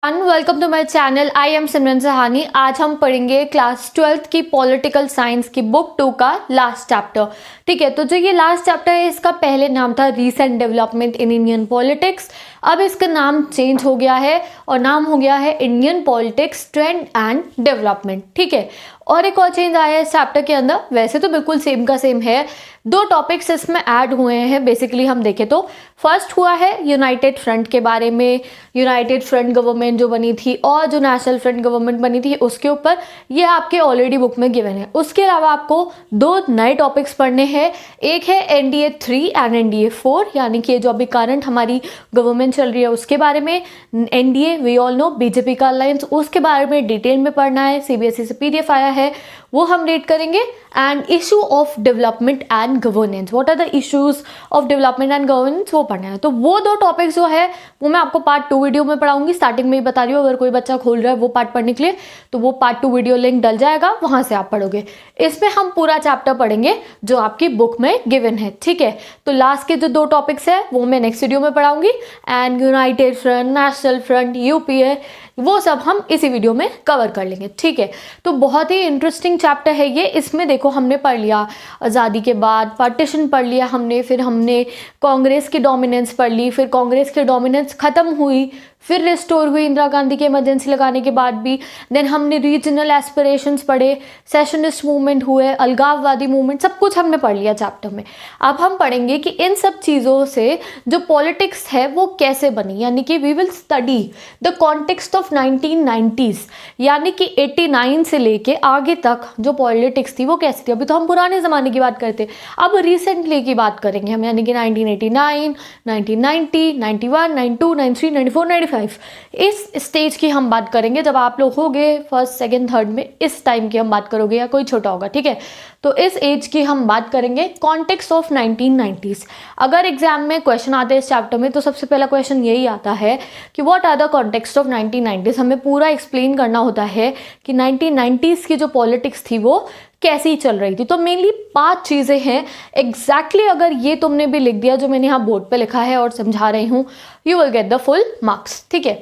And welcome to my channel. I am Simran Sahani. आज हम पढ़ेंगे क्लास 12th की पॉलिटिकल साइंस की बुक 2 का लास्ट चैप्टर। ठीक है, तो जो ये लास्ट चैप्टर है इसका पहले नाम था recent development in Indian politics. अब इसका नाम चेंज हो गया है और नाम हो गया है Indian politics trend and development. ठीक है, और एक और चेंज आया है इस चैप्टर के अंदर। वैसे तो बिल्कुल सेम का सेम है, दो टॉपिक्स इसमें ऐड हुए हैं। बेसिकली हम देखें तो फर्स्ट हुआ है यूनाइटेड फ्रंट के बारे में, यूनाइटेड फ्रंट गवर्नमेंट जो बनी थी और जो नेशनल फ्रंट गवर्नमेंट बनी थी उसके ऊपर। ये आपके ऑलरेडी बुक में गिवन है। उसके अलावा आपको दो नए टॉपिक्स पढ़ने हैं। एक है NDA 3 एंड NDA 4, यानी कि जो अभी करंट हमारी गवर्नमेंट चल रही है उसके बारे में। NDA we all know, BJP का अलायंस, उसके बारे में डिटेल में पढ़ना है। CBSE से PDF आया है, वो हम रीड करेंगे। And issue of development and governance, what are the issues of development and governance, वो पढ़ना है। तो वो दो टॉपिक्स जो है वो मैं आपको पार्ट 2 वीडियो में पढ़ाऊंगी। स्टार्टिंग में ही बता रही हूँ, अगर कोई बच्चा खोल रहा है वो पार्ट पढ़ने के लिए तो वो पार्ट 2 वीडियो लिंक डल जाएगा, वहां से आप पढ़ोगे। इसमें हम पूरा चैप्टर पढ़ेंगे जो आपकी बुक में गिवन है। ठीक है, तो लास्ट के जो दो टॉपिक्स है वो मैं नेक्स्ट वीडियो में पढ़ाऊंगी। And united front, national front, UPA, वो सब हम इसी वीडियो में कवर कर लेंगे। ठीक है, तो बहुत ही इंटरेस्टिंग चैप्टर है ये। इसमें देखो हमने पढ़ लिया आज़ादी के बाद पार्टीशन पढ़ लिया हमने, फिर हमने कांग्रेस की डोमिनेंस पढ़ ली, फिर कांग्रेस की डोमिनेंस खत्म हुई, फिर रिस्टोर हुई इंदिरा गांधी के इमरजेंसी लगाने के बाद भी। देन हमने रीजनल एस्पिरेशंस पढ़े, सेशनिस्ट मूवमेंट हुए, अलगाववादी मूवमेंट, सब कुछ हमने पढ़ लिया चैप्टर में। अब हम पढ़ेंगे कि इन सब चीज़ों से जो पॉलिटिक्स है वो कैसे बनी, यानी कि we will study the context of 1990s, यानी कि 89 से लेके आगे तक जो पॉलिटिक्स थी वो कैसी थी। अभी तो हम पुराने ज़माने की बात करते, अब रिसेंटली की बात करेंगे हम, यानी कि 1989, 1990, 91, 92, 93, 94, 95, इस स्टेज की हम बात करेंगे। जब आप लोग होगे फर्स्ट सेकंड थर्ड में, इस टाइम की हम बात करोगे, या कोई छोटा होगा। ठीक है, तो इस एज की हम बात करेंगे, कॉन्टेक्स्ट ऑफ 1990s। अगर एग्जाम में क्वेश्चन आते हैं इस चैप्टर में तो सबसे पहला क्वेश्चन यही आता है कि what are the context of 1990s। हमें पूरा एक्सप्लेन करना होता है कि 1990s की जो पॉलिटिक्स थी वो कैसी चल रही थी। तो मेनली 5 चीज़ें हैं एग्जैक्टली। अगर ये तुमने भी लिख दिया जो मैंने यहाँ बोर्ड पे लिखा है और समझा रही हूँ, you will get the full marks. ठीक है,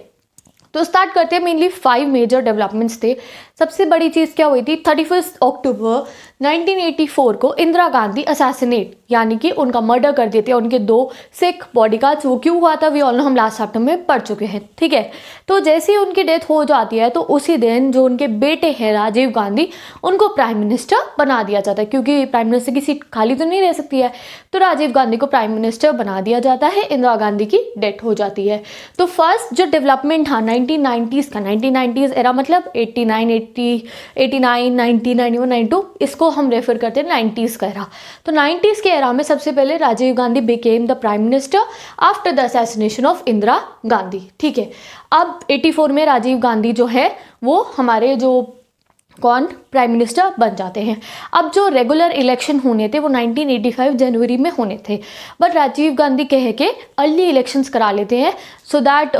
तो स्टार्ट करते हैं। मेनली 5 मेजर डेवलपमेंट्स थे। सबसे बड़ी चीज़ क्या हुई थी, 31 अक्टूबर 1984 को इंदिरा गांधी असैसिनेट, यानी कि उनका मर्डर कर देते हैं उनके 2 सिख बॉडीगार्ड्स। वो क्यों हुआ था वी ऑल नो, हम लास्ट चैप्टर में पढ़ चुके हैं। ठीक है, तो जैसे ही उनकी डेथ हो जाती है तो उसी दिन जो उनके बेटे हैं राजीव गांधी, उनको प्राइम मिनिस्टर बना दिया जाता है, क्योंकि प्राइम मिनिस्टर की सीट खाली तो नहीं रह सकती है। तो राजीव गांधी को प्राइम मिनिस्टर बना दिया जाता है, इंदिरा गांधी की डेथ हो जाती है। तो फर्स्ट जो डेवलपमेंट था 1990s का, 1990s एरा मतलब 89, 90, 91, 92, इसको हम रेफर करते हैं 90s का एरा। तो 90s के एरा में सबसे पहले Rajiv Gandhi became the prime minister after the assassination of Indira Gandhi. ठीक है, अब 84 में राजीव गांधी जो है वो हमारे जो कौन प्राइम मिनिस्टर बन जाते हैं। अब जो रेगुलर इलेक्शन होने थे वो 1985 जनवरी में होने थे, बट राजीव गांधी कह के अर्ली इलेक्शंस करा लेते हैं सो दैट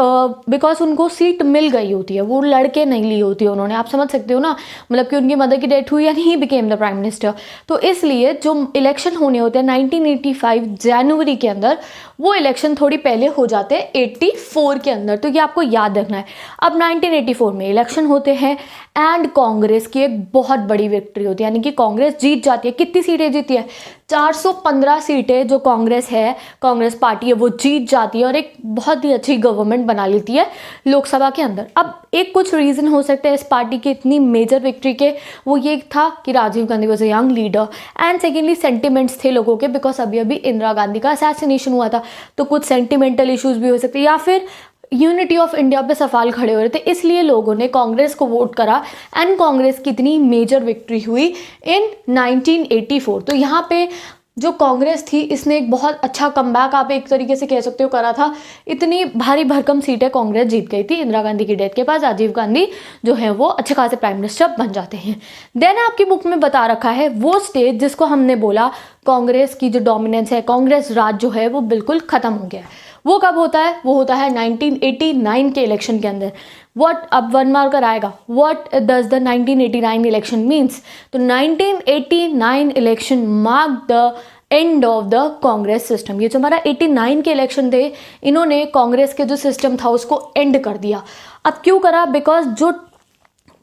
बिकॉज उनको सीट मिल गई होती है, वो लड़के नहीं ली होती है उन्होंने। आप समझ सकते हो ना, मतलब कि उनकी मदर की डेथ हुई यानी he became the prime minister. तो इसलिए जो इलेक्शन होने होते हैं 1985 जनवरी के अंदर, वो इलेक्शन थोड़ी पहले हो जाते हैं 84 के अंदर। तो ये आपको याद रखना है। अब 1984 में इलेक्शन होते हैं एंड कांग्रेस की एक बहुत बड़ी विक्ट्री होती है, यानी कि कांग्रेस जीत जाती है। कितनी सीटें जीती है, 415 सीटें जो कांग्रेस है, कांग्रेस पार्टी है, वो जीत जाती है और एक बहुत ही अच्छी गवर्नमेंट बना लेती है लोकसभा के अंदर। अब एक कुछ रीज़न हो सकता है इस पार्टी की इतनी मेजर विक्ट्री के, वो ये था कि Rajiv Gandhi was a young leader and secondly sentiments थे लोगों के, बिकॉज अभी अभी इंदिरा गांधी का असैसिनेशन हुआ था। तो कुछ सेंटिमेंटल इश्यूज भी हो सकते हैं, या फिर यूनिटी ऑफ इंडिया पे सवाल खड़े हो रहे थे, इसलिए लोगों ने कांग्रेस को वोट करा एंड कांग्रेस की इतनी मेजर विक्ट्री हुई इन 1984। तो यहाँ पे जो कांग्रेस थी इसने एक बहुत अच्छा कमबैक, आप एक तरीके से कह सकते हो, करा था। इतनी भारी भरकम सीटें कांग्रेस जीत गई थी इंदिरा गांधी की डेथ के बाद। राजीव गांधी जो है वो अच्छे खासे प्राइम मिनिस्टर बन जाते हैं। देन आपकी बुक में बता रखा है वो स्टेज जिसको हमने बोला कांग्रेस की जो डोमिनेंस है, कांग्रेस राज जो है वो बिल्कुल खत्म हो गया है। वो कब होता है, वो होता है 1989 के इलेक्शन के अंदर। व्हाट, अब 1 मार्कर आएगा, what does the 1989 election means. तो 1989 election mark the end of the Congress system. ये जो हमारा 89 के इलेक्शन थे, इन्होंने कांग्रेस के जो सिस्टम था उसको एंड कर दिया। अब क्यों करा? बिकॉज जो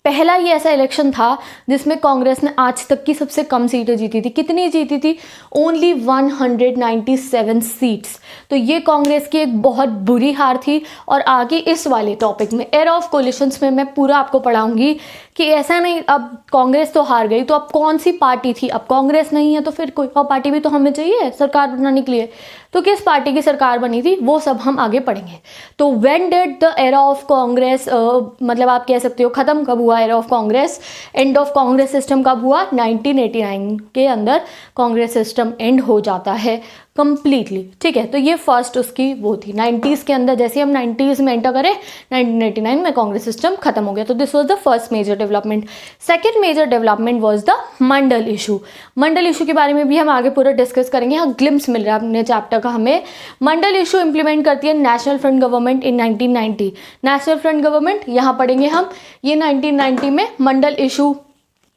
पहला ये ऐसा इलेक्शन था जिसमें कांग्रेस ने आज तक की सबसे कम सीटें जीती थी। कितनी जीती थी? Only 197 seats. तो ये कांग्रेस की एक बहुत बुरी हार थी। और आगे इस वाले टॉपिक में एरा ऑफ कोलिशंस में मैं पूरा आपको पढ़ाऊंगी कि ऐसा नहीं अब कांग्रेस तो हार गई तो अब कौन सी पार्टी थी, अब कांग्रेस नहीं है तो फिर कोई और पार्टी भी तो हमें चाहिए सरकार बनाने के लिए। तो किस पार्टी की सरकार बनी थी वो सब हम आगे पढ़ेंगे। तो when did the era of Congress, मतलब आप कह सकते हो खत्म कब हुआ era of Congress, end of Congress system कब हुआ? 1989 के अंदर कांग्रेस सिस्टम एंड हो जाता है कंप्लीटली। ठीक है, तो ये फर्स्ट उसकी वो थी 90s के अंदर। जैसे हम 90s में एंटर करें 1989 में कांग्रेस सिस्टम खत्म हो गया। तो this was the first major development. Second major development was the Mandal issue. Mandal issue के बारे में भी हम आगे पूरा डिस्कस करेंगे। यहाँ ग्लिम्स मिल रहा है अपने चैप्टर का हमें। मंडल इशू इंप्लीमेंट करती है national front government in 1990। National front government यहाँ पढ़ेंगे हम। ये 1990 में मंडल इशू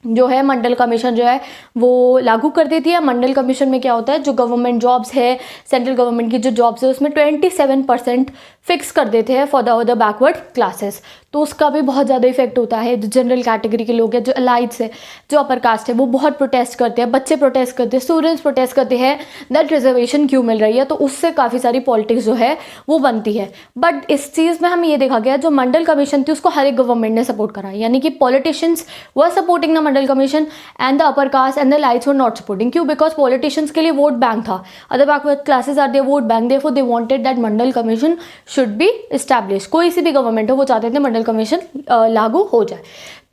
जो है, मंडल कमीशन जो है वो लागू कर देती है। मंडल कमीशन में क्या होता है, जो गवर्नमेंट जॉब्स है, सेंट्रल गवर्नमेंट की जो जॉब्स है उसमें 27% फिक्स कर देते हैं फॉर द बैकवर्ड क्लासेस। तो उसका भी बहुत ज़्यादा इफेक्ट होता है। जो जनरल कैटेगरी के लोग हैं, जो एलाइट्स है, जो अपर कास्ट है, वो बहुत प्रोटेस्ट करते हैं, बच्चे प्रोटेस्ट करते हैं, स्टूडेंट्स प्रोटेस्ट करते हैं दैट रिजर्वेशन क्यों मिल रही है। तो उससे काफ़ी सारी पॉलिटिक्स जो है वो बनती है। बट इस चीज़ में हमें ये देखा गया जो मंडल कमीशन थी उसको हर एक गवर्नमेंट ने सपोर्ट करा, यानी कि politicians were supporting the Mandal commission and the upper caste and the elites were not supporting. क्यों? बिकॉज पॉलिटिशियंस के लिए वोट बैंक था। Other backward classes are their vote bank, therefore they wanted that Mandal commission should be establish. कोई सी भी government हो वो चाहते थे मंडल कमीशन लागू हो जाए।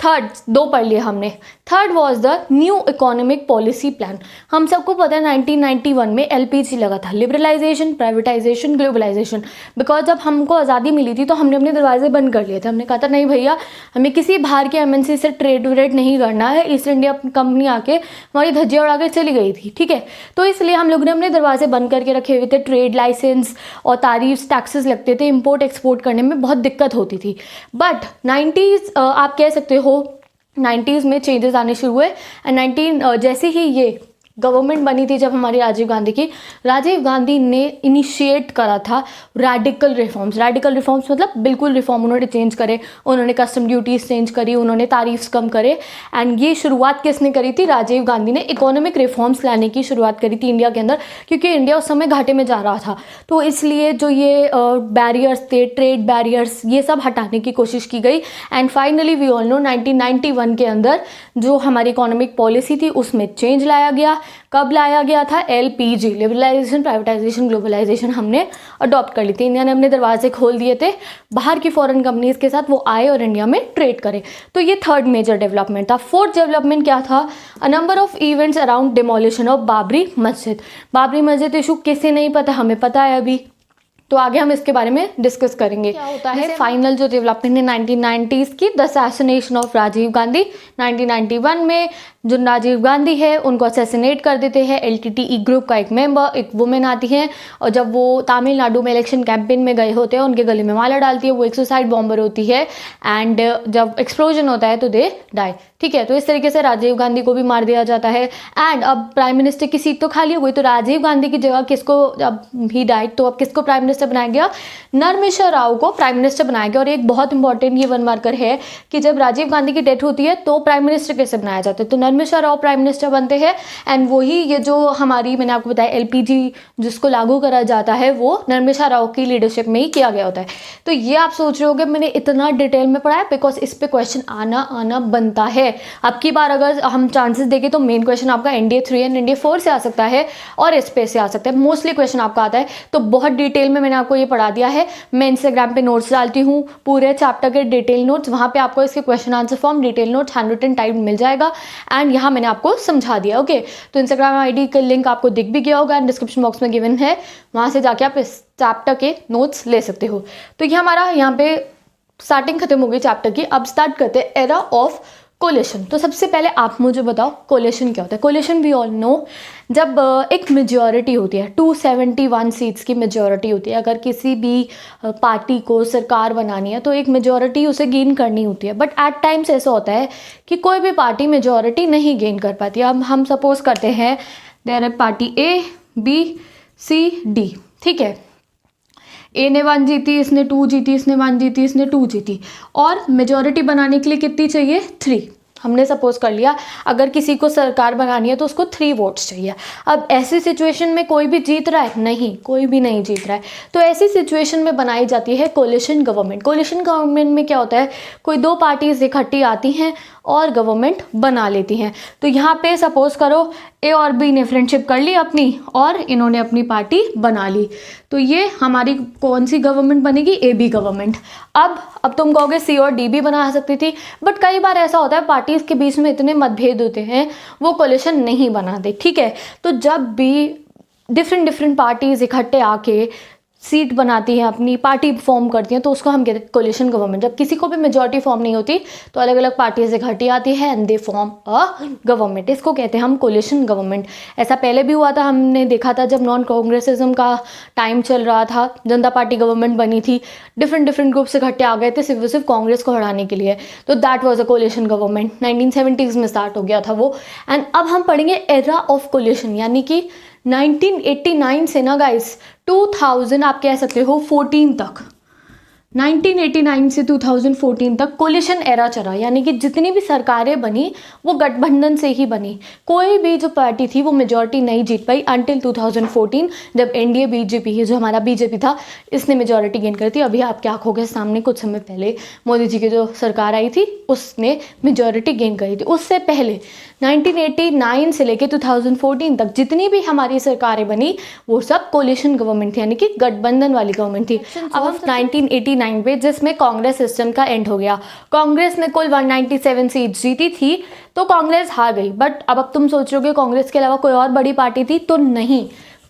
थर्ड, दो पढ़ लिए हमने। Third was the new economic policy plan. हम सबको पता है 1991 में एलपीजी लगा था, लिबरलाइजेशन, प्राइवेटाइजेशन, ग्लोबलाइजेशन। बिकॉज जब हमको आज़ादी मिली थी तो हमने अपने दरवाजे बंद कर लिए थे। हमने कहा था नहीं भैया, हमें किसी बाहर के एमएनसी से ट्रेड व्रेड नहीं करना है। ईस्ट इंडिया कंपनी आके हमारी धज्जियाँ उड़ा के चली गई थी। ठीक है, तो इसलिए हम लोग ने अपने दरवाजे बंद करके रखे हुए थे। ट्रेड लाइसेंस और तारीफ टैक्सेस लगते थे, इम्पोर्ट एक्सपोर्ट करने में बहुत दिक्कत होती थी। बट 90s आप कह सकते हो 90s में चेंजेस आने शुरू हुए। एंड जैसे ही ये गवर्नमेंट बनी थी जब हमारी राजीव गांधी की, राजीव गांधी ने इनिशिएट करा था रेडिकल रिफॉर्म्स। रेडिकल रिफॉर्म्स मतलब बिल्कुल रिफॉर्म उन्होंने चेंज करे। उन्होंने कस्टम ड्यूटीज़ चेंज करी, उन्होंने तारीफ्स कम करे। एंड ये शुरुआत किसने करी थी? राजीव गांधी ने इकोनॉमिक रिफॉर्म्स लाने की शुरुआत करी थी इंडिया के अंदर, क्योंकि इंडिया उस समय घाटे में जा रहा था। तो इसलिए जो ये बैरियर्स थे, ट्रेड बैरियर्स, ये सब हटाने की कोशिश की गई। And finally we all know 1991 के अंदर जो हमारी इकोनॉमिक पॉलिसी थी उसमें चेंज लाया गया। कब लाया गया था? एलपीजी, लिबरलाइजेशन, प्राइवेटाइजेशन, ग्लोबलाइजेशन हमने अडॉप्ट कर ली थी। इंडिया ने अपने दरवाजे खोल दिए थे बाहर की फॉरेन कंपनीज के साथ, वो आए और इंडिया में ट्रेड करे। तो ये थर्ड मेजर डेवलपमेंट था। फोर्थ डेवलपमेंट क्या था? A number of events around demolition of Babri मस्जिद। बाबरी मस्जिद इशू किसे नहीं पता, हमें पता है अभी, तो आगे हम इसके बारे में डिस्कस करेंगे। क्या होता है फाइनल जो डेवलपमेंट है 1990s की, the assassination of Rajiv Gandhi. 1991 में जो राजीव गांधी है उनको असैसिनेट कर देते हैं। एलटीटीई ग्रुप का एक मेंबर, एक वुमेन आती है और जब वो तमिलनाडु में इलेक्शन कैंपेन में गए होते हैं उनके गले में माला डालती है। वो एक सुसाइड बॉम्बर होती है एंड जब एक्सप्लोजन होता है तो दे डाई। ठीक है, तो इस तरीके से राजीव गांधी को भी मार दिया जाता है। एंड अब प्राइम मिनिस्टर की सीट तो खाली हो गई, तो राजीव गांधी की जगह किसको, अब ही डाइड तो अब किसको प्राइम मिनिस्टर बनाया गया? नरमिशा राव को प्राइम मिनिस्टर बनाया गया। और एक बहुत इंपॉर्टेंट ये वन मार्कर है कि जब राजीव गांधी की डेथ होती है तो प्राइम मिनिस्टर कैसे बनाया जाता है? तो नरमिशा राव प्राइम मिनिस्टर बनते हैं। एंड वही ये जो हमारी, मैंने आपको बताया एलपीजी जिसको लागू करा जाता है वो नरमिशा राव की लीडरशिप में ही किया गया होता है। तो ये आप सोच रहे होगे मैंने इतना डिटेल में पढ़ा है, बिकॉज इस पे क्वेश्चन आना बनता है। अब की बार अगर हम चांसेस देखें तो मेन क्वेश्चन आपका NDA 3 एंड NDA 4 से आ सकता है और इस पे से आ सकता है। मोस्टली क्वेश्चन आपका आता है। तो बहुत डिटेल में मैंने आपको ये पढ़ा दिया है। मैं इंस्टाग्राम पे नोट्स डालती हूँ पूरे चैप्टर के डिटेल नोट्स, वहाँ पे आपको इसके question answer form, detail notes, hand written type मिल जाएगा। एंड यहाँ मैंने आपको समझा दिया। ओके, तो इंस्टाग्राम ID का लिंक आपको दिख भी गया होगा, डिस्क्रिप्शन बॉक्स में गिवन है, वहाँ से जाके आप इस चैप्टर के नोट्स ले सकते हो। तो ये हमारा यहाँ पे स्टार्टिंग खत्म हो गई चैप्टर की। अब स्टार्ट करते हैं एरा ऑफ कोलिशन। तो सबसे पहले आप मुझे बताओ कोलिशन क्या होता है? कोलिशन वी ऑल नो, जब एक मेजॉरिटी होती है, 271 सीट्स की मेजॉरिटी होती है, अगर किसी भी पार्टी को सरकार बनानी है तो एक मेजॉरिटी उसे गेन करनी होती है। बट एट टाइम्स ऐसा होता है कि कोई भी पार्टी मेजॉरिटी नहीं गेन कर पाती। अब हम सपोज करते हैं देयर है पार्टी ए, बी, सी, डी, ठीक है। ए ने 1 जीती, इसने 2 जीती, इसने 1 जीती, इसने 2 जीती, और मेजॉरिटी बनाने के लिए कितनी चाहिए? 3। हमने सपोज कर लिया अगर किसी को सरकार बनानी है तो उसको 3 वोट्स चाहिए। अब ऐसी सिचुएशन में कोई भी जीत रहा है? नहीं, कोई भी नहीं जीत रहा है। तो ऐसी सिचुएशन में बनाई जाती है कोलिशन गवर्नमेंट। कोलिशन गवर्नमेंट में क्या होता है, कोई 2 पार्टीज इकट्ठी आती हैं और गवर्नमेंट बना लेती हैं। तो यहाँ पे सपोज करो ए और बी ने फ्रेंडशिप कर ली अपनी और इन्होंने अपनी पार्टी बना ली, तो ये हमारी कौन सी गवर्नमेंट बनेगी? A B government. अब तुम कहोगे सी और डी भी बना सकती थी, बट कई बार ऐसा होता है पार्टीज के बीच में इतने मतभेद होते हैं वो कोलिशन नहीं बनाते, ठीक है। तो जब भी डिफरेंट पार्टीज इकट्ठे आके सीट बनाती हैं, अपनी पार्टी फॉर्म करती हैं, तो उसको हम कहते हैं कोलिशन गवर्नमेंट। जब किसी को भी मेजॉरिटी फॉर्म नहीं होती तो अलग अलग पार्टीज इकट्ठी आती है and they form a government, इसको कहते हैं हम कोलिशन गवर्नमेंट। ऐसा पहले भी हुआ था, हमने देखा था जब नॉन कांग्रेसिज्म का टाइम चल रहा था, जनता पार्टी गवर्नमेंट बनी थी, डिफरेंट ग्रुप्स इकट्ठे आ गए थे सिर्फ कांग्रेस को हराने के लिए, तो that was a coalition government. 1970s में स्टार्ट हो गया था वो। एंड अब हम पढ़ेंगे एरा ऑफ कोलिशन, यानी कि 1989 से ना गाइस 2000 आप कह सकते हो 14 तक, 1989 से 2014 तक कोलिशन एरा चला, यानी कि जितनी भी सरकारें बनी वो गठबंधन से ही बनी। कोई भी जो पार्टी थी वो मेजॉरिटी नहीं जीत पाई अंटिल 2014, जब एनडीए बीजेपी, जो हमारा बीजेपी था, इसने मेजॉरिटी गेन करी थी। अभी आपकी आंखों के सामने कुछ समय पहले मोदी जी की जो सरकार आई थी उसने मेजॉरिटी गेन करी थी। उससे पहले 1989 से लेकर 2014 तक जितनी भी हमारी सरकारें बनी वो सब कोलिशन गवर्नमेंट थी, यानी कि गठबंधन वाली गवर्नमेंट थी। अब हम 1989 पे, जिसमें कांग्रेस सिस्टम का एंड हो गया, कांग्रेस ने कुल 197 सीट जीती थी, तो कांग्रेस हार गई। बट अब तुम सोच रहे हो कि कांग्रेस के अलावा कोई और बड़ी पार्टी थी, तो नहीं,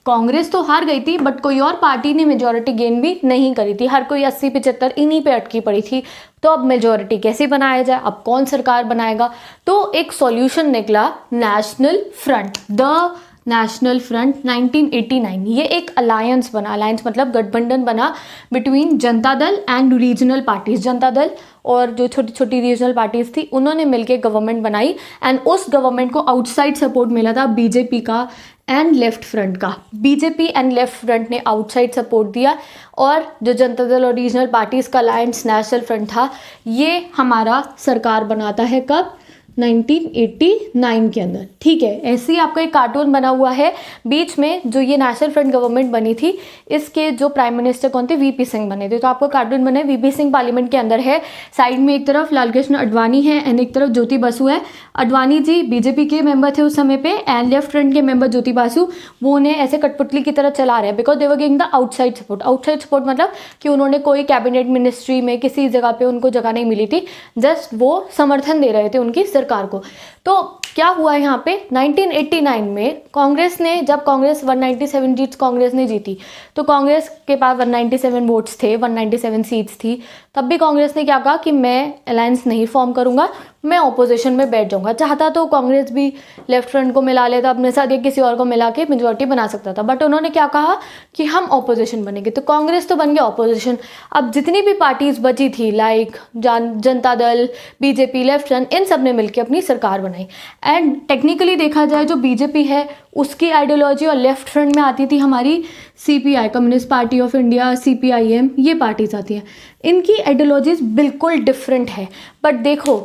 कांग्रेस तो हार गई थी बट कोई और पार्टी ने मेजॉरिटी गेन भी नहीं करी थी। हर कोई 80-75 इन्हीं पे अटकी पड़ी थी। तो अब मेजॉरिटी कैसे बनाया जाए, अब कौन सरकार बनाएगा? तो एक सॉल्यूशन निकला, national front, the national front 1989। ये एक अलायंस बना, अलायंस मतलब गठबंधन बना between Janata Dal and regional parties. Janata Dal और जो छोटी छोटी रीजनल पार्टीज थी उन्होंने मिलकर गवर्नमेंट बनाई एंड उस गवर्नमेंट को आउटसाइड सपोर्ट मिला था बीजेपी का एंड लेफ्ट फ्रंट का। बीजेपी एंड लेफ्ट फ्रंट ने आउटसाइड सपोर्ट दिया और जो जनता दल और रीजनल पार्टीज का अलायंस नेशनल फ्रंट था, ये हमारा सरकार बनाता है कब? 1989 के अंदर, ठीक है। ऐसे ही आपका एक कार्टून बना हुआ है बीच में, जो ये नेशनल फ्रंट गवर्नमेंट बनी थी, इसके जो प्राइम मिनिस्टर कौन थे? वीपी सिंह बने थे। तो आपको कार्टून बना है, वीपी सिंह पार्लियामेंट के अंदर है, साइड में एक तरफ लाल कृष्ण आडवाणी है एंड एक तरफ ज्योति बासु है। आडवाणी जी बीजेपी के मेंबर थे उस समय पे एंड लेफ्ट फ्रंट के मेंबर ज्योति बासु, वो उन्हें ऐसे कठपुतली की तरह चला रहे हैं because they were giving the outside support. Outside support मतलब कि उन्होंने कोई कैबिनेट मिनिस्ट्री में किसी जगह पे उनको जगह नहीं मिली थी, जस्ट वो समर्थन दे रहे थे उनकी सरकार को। तो क्या हुआ यहाँ पे 1989 में कांग्रेस ने, जब कांग्रेस 197 सीट्स कांग्रेस ने जीती, तो कांग्रेस के पास 197 वोट्स थे, 197 सीट्स थी, तब भी कांग्रेस ने क्या कहा कि मैं अलायंस नहीं फॉर्म करूंगा, मैं ऑपोजिशन में बैठ जाऊंगा। चाहता तो कांग्रेस भी लेफ्ट फ्रंट को मिला लेता अपने साथ या किसी और को मिला के मेजॉरिटी बना सकता था, बट उन्होंने क्या कहा कि हम ऑपोजिशन बनेंगे। तो कांग्रेस तो बन गया ऑपोजिशन। अब जितनी भी पार्टीज बची थी like Janata Dal, BJP, left front, इन सब ने मिलकर अपनी सरकार बनाई। एंड टेक्निकली देखा जाए जो बीजेपी है उसकी आइडियोलॉजी और लेफ्ट फ्रंट में आती थी हमारी CPI, communist party of India, CPIM, ये पार्टीज आती हैं। इनकी आइडियोलॉजीज बिल्कुल डिफरेंट है, बट देखो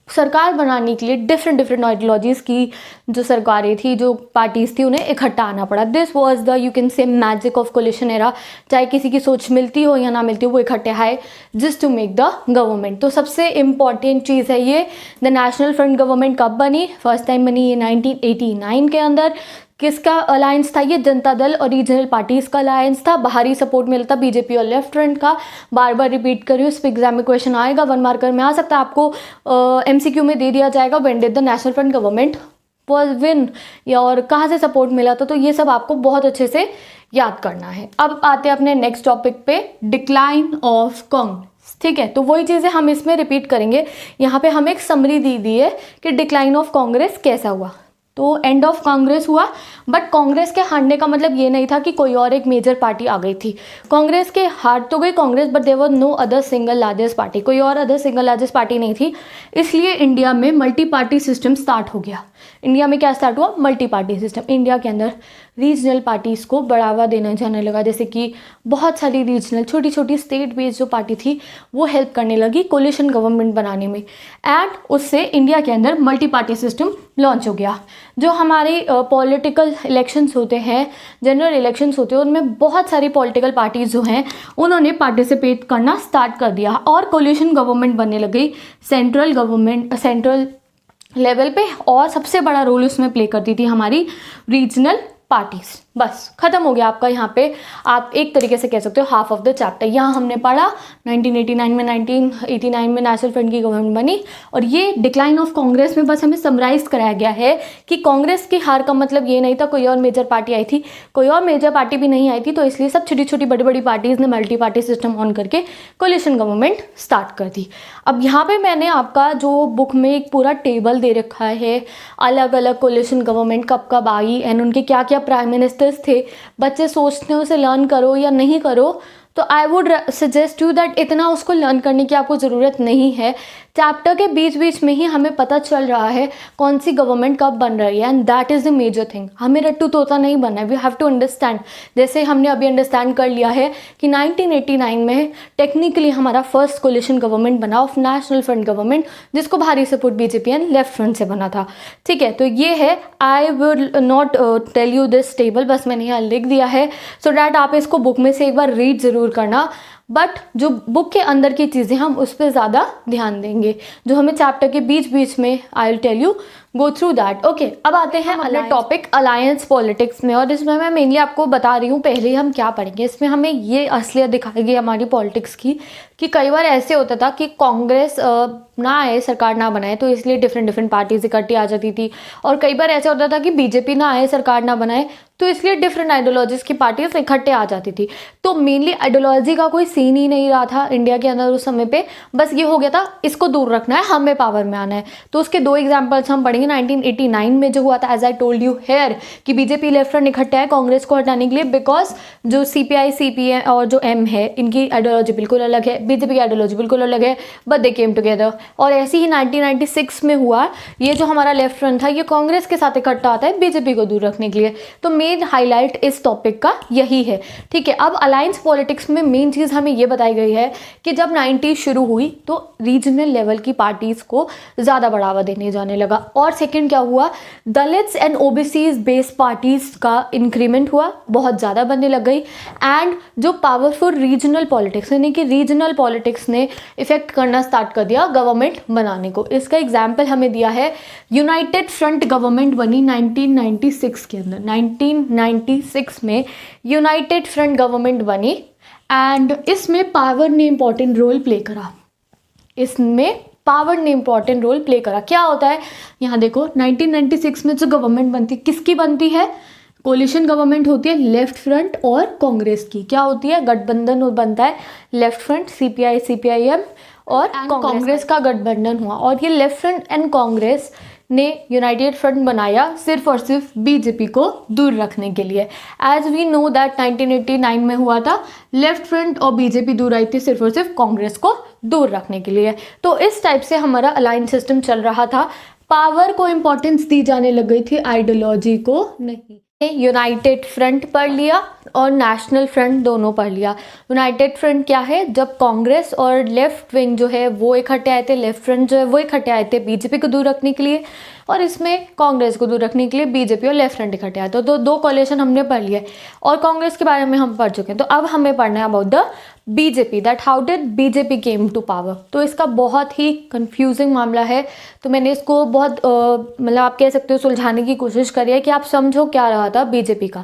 सरकार बनाने के लिए डिफरेंट आइडियोलॉजीज़ की जो सरकारें थी, जो पार्टीज़ थी, उन्हें इकट्ठा आना पड़ा। This was the you can say magic of coalition era. चाहे किसी की सोच मिलती हो या ना मिलती हो, वो इकट्ठे आए just to make the government. तो सबसे इम्पॉर्टेंट चीज़ है ये, द नेशनल फ्रंट गवर्नमेंट कब बनी? फर्स्ट टाइम बनी ये 1989 के अंदर। किसका अलायंस था ये? जनता दल और रीजनल पार्टीज का अलायंस था। बाहरी सपोर्ट मिलता बीजेपी और लेफ्ट फ्रंट का। बार बार रिपीट करिए, उस पर एग्जाम में क्वेश्चन आएगा, 1 मार्कर में आ सकता है, आपको एमसीक्यू में दे दिया जाएगा। When did the national front government was win, या और कहाँ से सपोर्ट मिला था, तो ये सब आपको बहुत अच्छे से याद करना है। अब आते हैं अपने नेक्स्ट टॉपिक पे, डिक्लाइन ऑफ कांग्रेस। ठीक है, तो वही चीज़ें हम इसमें रिपीट करेंगे। यहाँ पे हमें एक समरी दी है कि डिक्लाइन ऑफ कांग्रेस कैसा हुआ। तो एंड ऑफ कांग्रेस हुआ। बट कांग्रेस के हारने का मतलब ये नहीं था कि कोई और एक मेजर पार्टी आ गई थी। कांग्रेस के हार तो गई Congress, but there was no other single largest party, कोई और अदर सिंगल लार्जेस्ट पार्टी नहीं थी। इसलिए इंडिया में मल्टी पार्टी सिस्टम स्टार्ट हो गया। इंडिया में क्या स्टार्ट हुआ? Multi party system. इंडिया के अंदर रीजनल पार्टीज़ को बढ़ावा देना जाने लगा, जैसे कि बहुत सारी रीजनल छोटी छोटी स्टेट बेस्ड जो पार्टी थी वो हेल्प करने लगी कोलिशन गवर्नमेंट बनाने में, एंड उससे इंडिया के अंदर मल्टी पार्टी सिस्टम लॉन्च हो गया। जो हमारे पॉलिटिकल इलेक्शंस होते हैं, जनरल इलेक्शंस होते हैं, उनमें बहुत सारी पॉलिटिकल पार्टीज़ जो हैं उन्होंने पार्टिसिपेट करना स्टार्ट कर दिया और कोलिशन गवर्नमेंट बनने लग गई सेंट्रल गवर्नमेंट, सेंट्रल लेवल पे। और सबसे बड़ा रोल उसमें प्ले करती थी हमारी रीजनल पार्टीज। बस खत्म हो गया आपका यहाँ पे, आप एक तरीके से कह सकते हो हाफ ऑफ द चैप्टर। यहाँ हमने पढ़ा 1989 में 1989 में नेशनल फ्रंट की गवर्नमेंट बनी, और ये डिक्लाइन ऑफ कांग्रेस में बस हमें समराइज कराया गया है कि कांग्रेस की हार का मतलब ये नहीं था कोई और मेजर पार्टी आई थी, कोई और मेजर पार्टी भी नहीं आई थी, तो इसलिए सब छोटी छोटी बड़ी बड़ी पार्टीज ने मल्टी पार्टी सिस्टम ऑन करके कोलिशन गवर्नमेंट स्टार्ट कर दी। अब यहाँ पे मैंने आपका जो बुक में एक पूरा टेबल दे रखा है, अलग अलग कोलिशन गवर्नमेंट कब कब आई एंड उनके क्या क्या प्राइम मिनिस्टर्स थे। बच्चे सोचते हैं उसे लर्न करो या नहीं करो, तो I would suggest you that इतना उसको लर्न करने की आपको ज़रूरत नहीं है। चैप्टर के बीच बीच में ही हमें पता चल रहा है कौन सी गवर्नमेंट कब बन रही है, and that is the major thing. हमें रट्टू तोता नहीं बनना है, वी हैव टू अंडरस्टैंड। जैसे हमने अभी अंडरस्टैंड कर लिया है कि 1989 में टेक्निकली हमारा फर्स्ट कोलिशन गवर्नमेंट बना ऑफ नेशनल फ्रंट गवर्नमेंट, जिसको भारी support BJP and left front से बना था। ठीक है, तो ये है, I will not tell you this table, बस मैंने यहाँ लिख दिया है सो डैट आप इसको बुक में से एक बार रीड ज़रूर करना। बट जो बुक के अंदर की चीज़ें हम उस पर ज़्यादा ध्यान देंगे, जो हमें चैप्टर के बीच बीच में I will tell you go through that. Okay, अब आते हैं अगला टॉपिक अलायंस पॉलिटिक्स में, और इसमें मैं मेनली आपको बता रही हूँ पहले हम क्या पढ़ेंगे। इसमें हमें ये असलियत दिखाई गई हमारी पॉलिटिक्स की कि कई बार ऐसे होता था कि कांग्रेस ना आए, सरकार ना बनाए, तो इसलिए डिफरेंट डिफरेंट पार्टीज इकट्ठी आ जाती थी, और कई बार ऐसे होता था कि बीजेपी ना आए, सरकार ना बनाए, तो इसलिए डिफरेंट आइडियोलॉजीज की पार्टीज इकट्ठे आ जाती थी। तो मेनली आइडियोलॉजी का कोई सीन ही नहीं रहा था इंडिया के अंदर उस समय पे, बस ये हो गया था इसको दूर रखना है, हमें पावर में आना है। तो उसके दो एग्जाम्पल्स हम पढ़ेंगे। 1989 में जो हुआ था, as I told you here, कि बीजेपी लेफ्ट फ्रंट इकट्ठा है कांग्रेस को हटाने के लिए, बिकॉज जो सीपीआई सीपीएम और जो एम है इनकी आइडियोलॉजी बिल्कुल अलग है, बीजेपी की आइडियोलॉजी बिल्कुल अलग है, बट दे केम टुगेदर। और ऐसे ही 1996 में हुआ, ये जो हमारा लेफ्ट फ्रंट था ये कांग्रेस के साथ इकट्ठा आता है बीजेपी को दूर रखने के लिए। तो मेन हाईलाइट इस टॉपिक का यही है। ठीक है, अब अलायंस पॉलिटिक्स में मेन चीज़ हमें ये बताई गई है कि जब 90s शुरू हुई तो रीजनल लेवल की पार्टीज को ज़्यादा बढ़ावा देने जाने लगा, और सेकंड क्या हुआ, Dalits and OBCs based parties का इंक्रीमेंट हुआ, बहुत ज़्यादा बनने लग गई, एंड जो पावरफुल रीजनल पॉलिटिक्स यानी कि रीजनल पॉलिटिक्स ने इफेक्ट करना स्टार्ट कर दिया गवर्नमेंट बनाने को। इसका एग्जाम्पल हमें दिया है, यूनाइटेड फ्रंट गवर्नमेंट बनी 1996 के अंदर। 1996 में यूनाइटेड फ्रंट गवर्नमेंट बनी, एंड इसमें पावर ने इंपॉर्टेंट रोल प्ले करा। इसमें पावर ने इंपॉर्टेंट रोल प्ले करा। क्या होता है, यहाँ देखो 1996 में जो गवर्नमेंट बनती है, किसकी बनती है? कोलिशन गवर्नमेंट होती है लेफ्ट फ्रंट और कांग्रेस की। क्या होती है? गठबंधन बनता है लेफ्ट फ्रंट, सीपीआई सीपीआईएम और कांग्रेस का गठबंधन हुआ, और ये लेफ्ट फ्रंट एंड कांग्रेस ने यूनाइटेड फ्रंट बनाया सिर्फ और सिर्फ बीजेपी को दूर रखने के लिए। एज वी नो दैट 1989 में हुआ था, लेफ्ट फ्रंट और बीजेपी दूर आई थी सिर्फ और सिर्फ कांग्रेस को दूर रखने के लिए। तो इस टाइप से हमारा अलायंस सिस्टम चल रहा था, पावर को इंपॉर्टेंस दी जाने लग गई थी, आइडियोलॉजी को नहीं। यूनाइटेड फ्रंट पढ़ लिया और नेशनल फ्रंट दोनों पढ़ लिया। यूनाइटेड फ्रंट क्या है? जब कांग्रेस और लेफ्ट विंग जो है वो इकट्ठे आए थे, लेफ्ट फ्रंट जो है वो इकट्ठे आए थे बीजेपी को दूर रखने के लिए, और इसमें कांग्रेस को दूर रखने के लिए बीजेपी और लेफ्ट फ्रंट इकट्ठे आए। तो दो कोलिशन हमने पढ़ लिए, और कांग्रेस के बारे में हम पढ़ चुके हैं। तो अब हमें पढ़ना है about the BJP, that how did BJP came to power. तो इसका बहुत ही कंफ्यूजिंग मामला है, तो मैंने इसको बहुत मतलब आप कह सकते हो सुलझाने की कोशिश करी है कि आप समझो क्या रहा था बीजेपी का।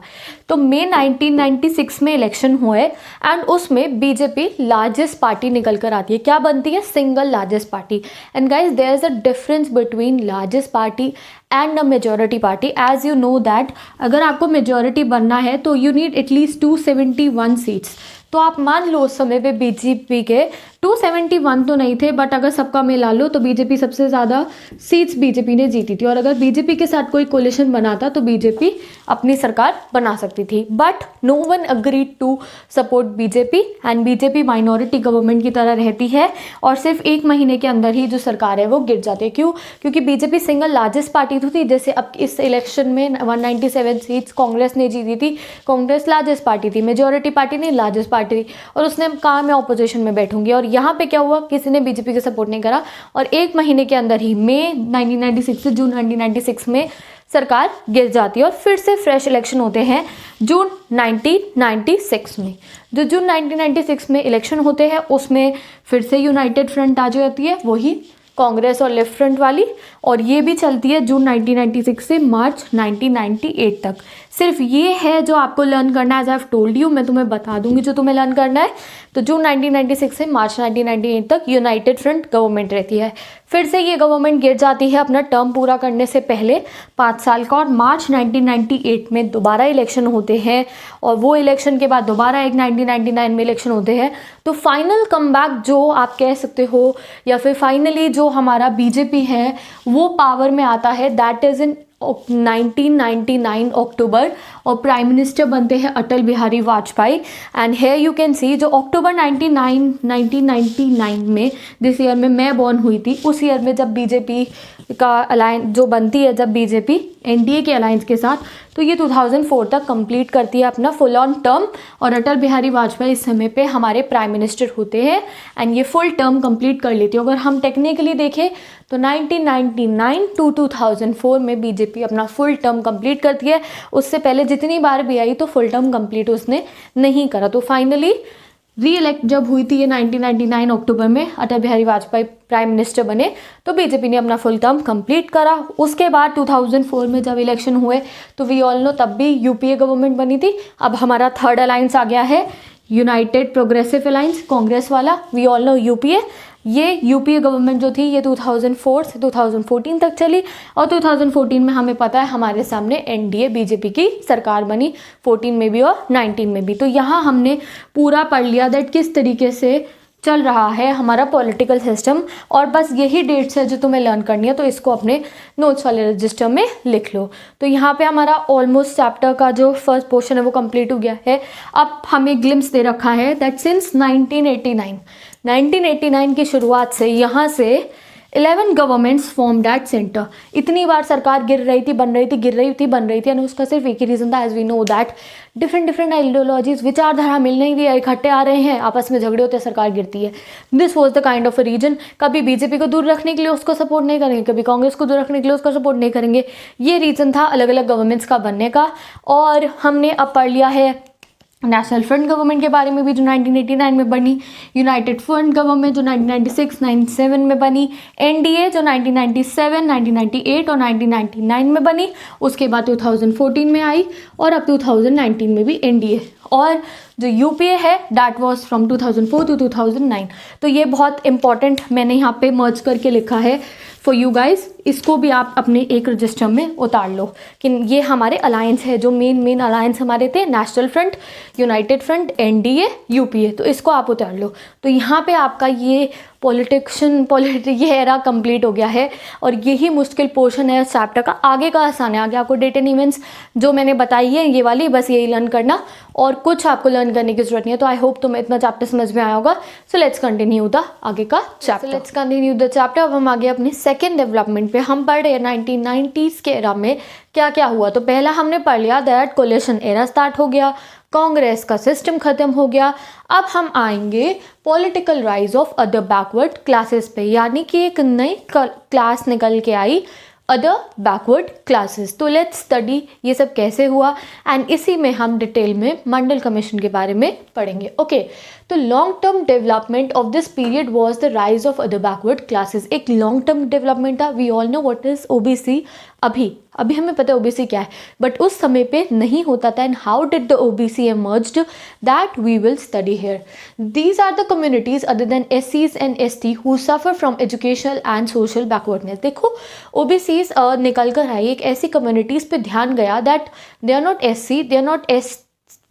तो मई 1996 में इलेक्शन हुए, एंड उसमें बीजेपी लार्जेस्ट पार्टी निकल कर आती है। क्या बनती है? Single largest party. And guys there is a difference between largest party and a majority party. As you know that अगर आपको मेजॉरिटी बनना है तो यू नीड एटलीस्ट 271 सीट्स। तो आप मान लो उस समय पे बीजेपी के 271 तो नहीं थे, बट अगर सबका मिला लो तो बीजेपी सबसे ज़्यादा सीट्स बीजेपी ने जीती थी, और अगर बीजेपी के साथ कोई कोलिशन बनाता तो बीजेपी अपनी सरकार बना सकती थी। But no one agreed to support BJP, and BJP minority government की तरह रहती है और सिर्फ 1 महीने के अंदर ही जो सरकार है वो गिर जाती है। क्यों? क्योंकि बीजेपी सिंगल लार्जेस्ट पार्टी तो थी, जैसे अब इस इलेक्शन में 197 सीट्स कांग्रेस ने जीती थी। कांग्रेस लार्जेस्ट पार्टी थी, मेजॉरिटी पार्टी नहीं, लार्जेस्ट पार्टी थी, और उसने कहा मैं ऑपोजिशन में बैठूंगी। और यहाँ पे क्या हुआ, किसी ने बीजेपी का सपोर्ट नहीं करा, और 1 महीने के अंदर ही मई 1996 से जून 1996 में सरकार गिर जाती है, और फिर से फ्रेश इलेक्शन होते हैं जून 1996 में। जो जून 1996 में इलेक्शन होते हैं उसमें फिर से यूनाइटेड फ्रंट आ जाती है, वही कांग्रेस और लेफ्ट फ्रंट वाली, और ये भी चलती है जून 1996 से मार्च 1998 तक। सिर्फ ये है जो आपको लर्न करना है, as I have told you, मैं तुम्हें बता दूंगी जो तुम्हें लर्न करना है। तो जून 1996 से मार्च 1998 तक यूनाइटेड फ्रंट गवर्नमेंट रहती है। फिर से ये गवर्नमेंट गिर जाती है अपना टर्म पूरा करने से पहले 5 साल का, और मार्च 1998 में दोबारा इलेक्शन होते हैं, और वो इलेक्शन के बाद दोबारा एक 1999 में इलेक्शन होते हैं। तो फाइनल कमबैक जो आप कह सकते हो, या फिर फाइनली जो हमारा बीजेपी है वो पावर में आता है, दैट इज़ इन 1999 अक्टूबर, और प्राइम मिनिस्टर बनते हैं Atal Bihari Vajpayee. And here you can see जो अक्टूबर 1999 में, जिस ईयर में मैं बॉर्न हुई थी, उस ईयर में जब बीजेपी का अलायंस जो बनती है, जब बीजेपी एनडीए के अलायंस के साथ, तो ये 2004 तक कंप्लीट करती है अपना फुल ऑन टर्म, और अटल बिहारी वाजपेयी इस समय पे हमारे प्राइम मिनिस्टर होते हैं, एंड ये फुल टर्म कंप्लीट कर लेती है। अगर हम टेक्निकली देखें तो 1999 टू 2004 में बीजेपी अपना फुल टर्म कंप्लीट करती है। उससे पहले जितनी बार भी आई तो फुल टर्म कंप्लीट उसने नहीं करा। तो फाइनली री इलेक्ट जब हुई थी ये 1999 अक्टूबर में, अटल बिहारी वाजपेयी प्राइम मिनिस्टर बने, तो बीजेपी ने अपना फुल टर्म कंप्लीट करा। उसके बाद 2004 में जब इलेक्शन हुए तो वी ऑल नो तब भी यूपीए गवर्नमेंट बनी थी। अब हमारा थर्ड अलायंस आ गया है, यूनाइटेड प्रोग्रेसिव अलायंस, कांग्रेस वाला, वी ऑल नो यूपीए। ये यूपीए गवर्नमेंट जो थी ये 2004 से 2014 तक चली, और 2014 में हमें पता है हमारे सामने एनडीए बीजेपी की सरकार बनी, 14 में भी और 19 में भी। तो यहाँ हमने पूरा पढ़ लिया दैट किस तरीके से चल रहा है हमारा पॉलिटिकल सिस्टम, और बस यही डेट्स है जो तुम्हें लर्न करनी है, तो इसको अपने नोट्स वाले रजिस्टर में लिख लो। तो यहाँ पे हमारा ऑलमोस्ट चैप्टर का जो फर्स्ट पोर्शन है वो कंप्लीट हो गया है। अब हमें ग्लिम्स दे रखा है दैट सिंस 1989 की शुरुआत से यहाँ से 11 गवर्नमेंट्स फॉर्म्ड एट सेंटर। इतनी बार सरकार गिर रही थी, बन रही थी, गिर रही थी, बन रही थी, और उसका सिर्फ एक ही रीज़न था, as we know that different ideologies, विचारधारा मिल नहीं रही है, इकट्ठे आ रहे हैं, आपस में झगड़े होते हैं, सरकार गिरती है। This was the kind of a reason. कभी बीजेपी को दूर रखने के लिए उसको सपोर्ट नहीं करेंगे, कभी कांग्रेस को दूर रखने के लिए उसका सपोर्ट नहीं करेंगे। ये रीज़न था अलग अलग गवर्नमेंट्स का बनने का। और हमने अब पढ़ लिया है नेशनल फ्रंट गवर्नमेंट के बारे में भी, जो 1989 में बनी, यूनाइटेड फ्रंट गवर्नमेंट जो 1996-97 में बनी, एनडीए जो 1997, 1998 और 1999 में बनी, उसके बाद 2014 में आई, और अब 2019 में भी एनडीए। और जो यूपीए है दैट वाज फ्रॉम 2004 टू 2009। तो ये बहुत इंपॉर्टेंट मैंने यहाँ पे मर्ज करके लिखा है फॉर यू गाइज। इसको भी आप अपने एक रजिस्टर में उतार लो कि ये हमारे अलायंस है, जो मेन अलायंस हमारे थे, national front, United front, NDA, UPA. तो इसको आप उतार लो। तो यहाँ पे आपका ये ये एरा कंप्लीट हो गया है, और यही मुश्किल पोर्शन है चैप्टर का। आगे का आसान है, आगे आपको डेट एंड इवेंट्स जो मैंने बताई है ये वाली, बस यही लर्न करना, और कुछ आपको लर्न करने की जरूरत नहीं है। तो आई होप तुम्हें इतना चैप्टर समझ में आया होगा। सो लेट्स कंटिन्यू द आगे का chapter. Let's continue the chapter. अब हम आगे अपने सेकेंड डेवलपमेंट पे हम पढ़ रहे हैं 1990s के एरा में क्या क्या हुआ। तो पहला हमने पढ़ लिया दैट कोलिशन एरा स्टार्ट हो गया, कांग्रेस का सिस्टम खत्म हो गया। अब हम आएंगे political rise of other backward classes पे, यानी कि एक नई क्लास निकल के आई, अदर बैकवर्ड क्लासेस। तो लेट्स स्टडी ये सब कैसे हुआ, एंड इसी में हम डिटेल में मंडल कमीशन के बारे में पढ़ेंगे। ओके, तो long term development of this period was the rise of other backward classes. एक लॉन्ग टर्म डेवलपमेंट था। We all know what is OBC. अभी हमें पता है ओबीसी क्या है, बट उस समय पे नहीं होता था। And how did the OBC emerged, that we will study here. These are the communities other than SCs and ST who suffer from educational and social backwardness. देखो ओबीसीज निकल कर आई, एक ऐसी कम्युनिटीज़ पे ध्यान गया that they are not SC, they are not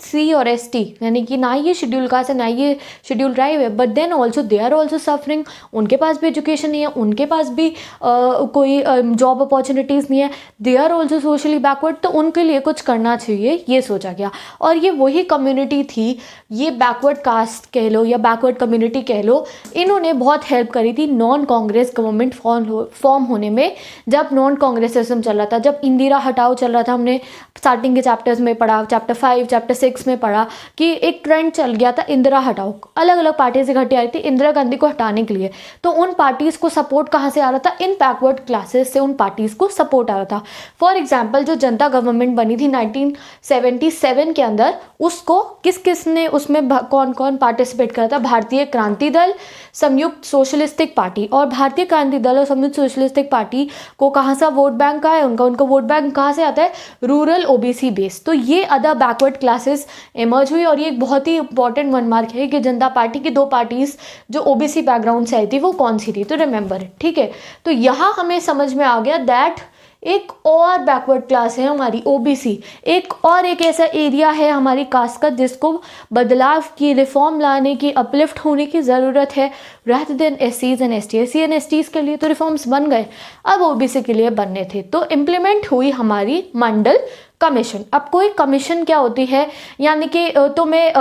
C और एस टी, यानी कि ना ये शेड्यूल कास्ट है ना ये शेड्यूल ट्राइब है, but then also they are also suffering, उनके पास भी एजुकेशन नहीं है, उनके पास भी कोई जॉब अपॉर्चुनिटीज़ नहीं है, they are also socially backward, तो उनके लिए कुछ करना चाहिए, ये सोचा गया। और ये वही कम्युनिटी थी, ये बैकवर्ड कास्ट कह लो या बैकवर्ड कम्युनिटी कह लो, इन्होंने बहुत हेल्प करी थी नॉन कांग्रेस गवर्नमेंट फॉर्म होने में। जब नॉन कांग्रेसिज्म चल रहा था, जब इंदिरा हटाओ चल रहा था, हमने स्टार्टिंग के चैप्टर्स में पढ़ा, चैप्टर 5 चैप्टर 6 में पढ़ा कि एक ट्रेंड चल गया था इंदिरा हटाओ, अलग अलग पार्टीज इकट्ठी आई थी इंदिरा गांधी को हटाने के लिए। तो उन पार्टीज को सपोर्ट कहाँ से आ रहा था? इन बैकवर्ड क्लासेस से उन पार्टीज को सपोर्ट आ रहा था। फॉर एग्जाम्पल जो जनता गवर्नमेंट बनी थी 1977 के अंदर, उसको किस ने उसमें कौन कौन पार्टिसिपेट करा था? भारतीय क्रांति दल, संयुक्त सोशलिस्टिक पार्टी। और भारतीय क्रांति दल और संयुक्त सोशलिस्टिक पार्टी को कहाँ सा वोट बैंक का है उनका वोट बैंक कहाँ से आता है? Rural OBC base. तो ये अदर बैकवर्ड क्लासेस इमर्ज हुई। और ये एक बहुत ही इंपॉर्टेंट वन मार्क है कि जनता पार्टी की 2 पार्टीज जो ओबीसी बैकग्राउंड से आई थी वो कौन सी थी, तो रिमेंबर इट, ठीक है। तो यहाँ हमें समझ में आ गया दैट एक और बैकवर्ड क्लास है हमारी ओबीसी, एक ऐसा एरिया है हमारी कास्ट का जिसको बदलाव की, रिफॉर्म लाने की, अपलिफ्ट होने की ज़रूरत है, रादर देन एससीज and ST. SC and STs के लिए तो रिफॉर्म्स बन गए, अब ओबीसी के लिए बनने थे। तो इम्प्लीमेंट हुई हमारी मंडल कमीशन। अब कोई कमीशन क्या होती है, यानी कि तुम्हें